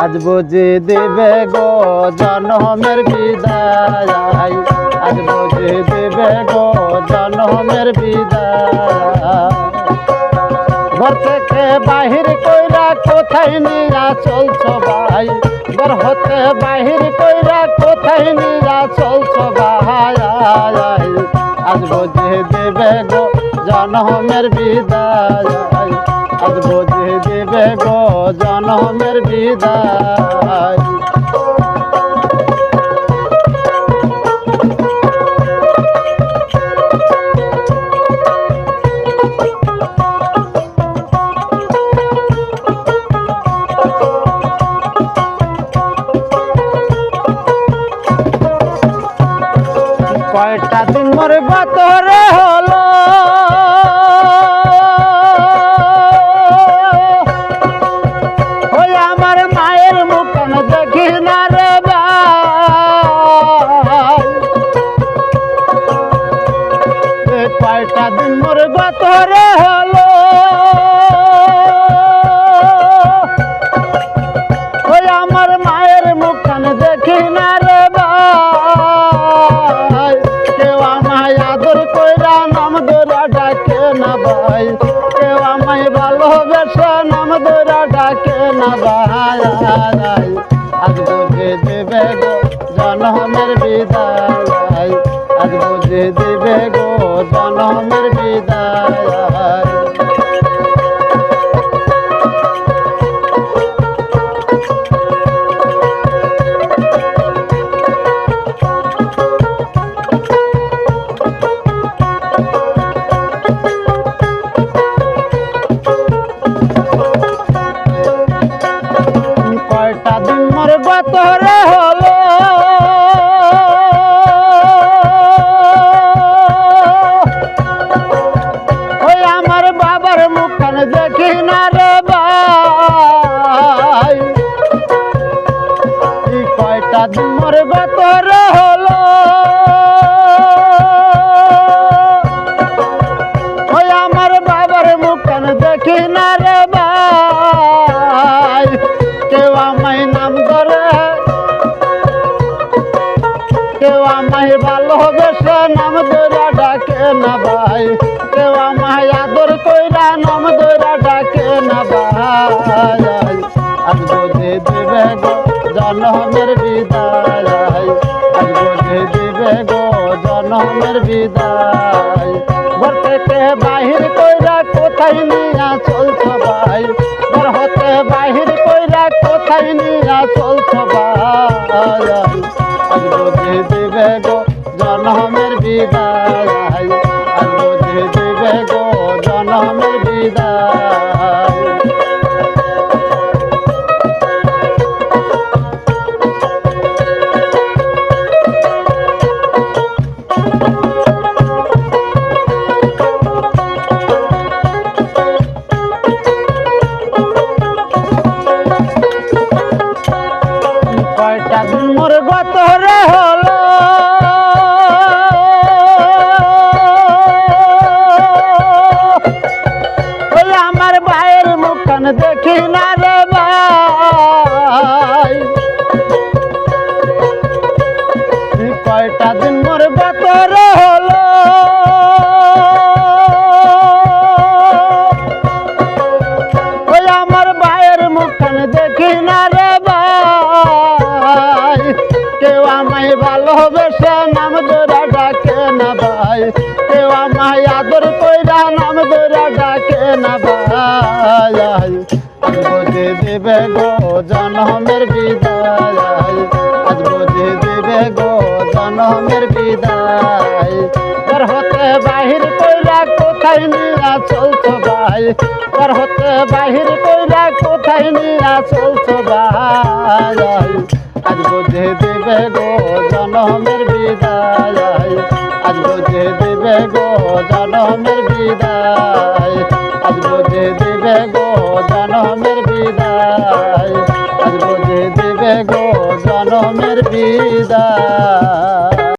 আজ বুঝে দেবে গো জনমের বিদায়, আজ বুঝে দেবে গো জনমের বিদায়। ঘর থেকে বাহির কইরা কোথায় নিয়া চলছো ভাই, ঘর হতে বাহির কইরা কোথায় নিয়া চলছো ভাই, আজ বুঝে দেবে গো জনমের বিদায়, আজ বুঝে দেবে গো জনমের বিদায়। কয়টা দিন মোর গতরে হলো, ওই আমার মায়ের মুখখান দেখি না রে ভাই। কয়টা দিন মোর গতরে হলো, ওই আমার মায়ের মুখখান দেখি না রে ভাই। কেউ আমায় আদর কইরা নাম ধরা ডাকে না ভাই, কেউ আমায় ভালোবেসে নাম ধরা ডাকে না ভাই, আজ বুঝে দেবে গো জনমের বিদায়, আজ বুঝে দেবে গো জনমের বিদায়। কয়টা দিন মোর গতরে হলো, ওই আমার বাবার মুখখান দেখি না রে ভাই। কয়টা দিন মোর গতরে হলো, ওই আমার বাবার মুখখান দেখি না রে ভাই। কেউ আমায় নাম ধরে, কেউ আমায় ভালোবেসে নাম ধরা ডাকে না ভাই, কেউ আমায় আদর কইরা নাম ধরা ডাকে না ভাই, আজ বুঝে দেবে গো জনমের বিদায়, আজ বুঝে দেবে গো জনমের বিদায়। ঘর থেকে বাহির কইরা কোথায় নিয়া চলছো ভাই, ঘর হতে বাহির কইরা কোথায় নিয়া চলছো ভাই, আজ বুঝে দেবে গো জনমের বিদায়, আজ বুঝে দেবে গো জনমের বিদায়। কয়টা দিন মোর গতরে হলো, ওই আমার ভাইয়ের মুখখান দেখি না রে ভাই। কয়টা দিন মোর গতরে হলো, ওই আমার ভাইয়ের মুখখান দেখি না রে ভাই। কেউ আমায় ভালোবেসে নাম ধরা ডাকে না ভাই, কেউ আমায় আদর কইরা নাম ধরা ডাকে না ভাই, আজ বুঝে দেবে গো জনমের বিদায়, আজ বুঝে দেবে গো জনমের বিদায়। ঘর হতে বাহির কইরা কোথায় নিয়া চলছো ভাই, ঘর হতে বাহির কইরা কোথায় নিয়া চলছো ভাই, আজ বুঝে দেবে গো জনমের বিদায়, আজ বুঝে দেবে গো জনমের বিদায়, আজ বুঝে দেবে গো জনমের বিদায়, আজ বুঝে দেবে গো জনমের বিদায়।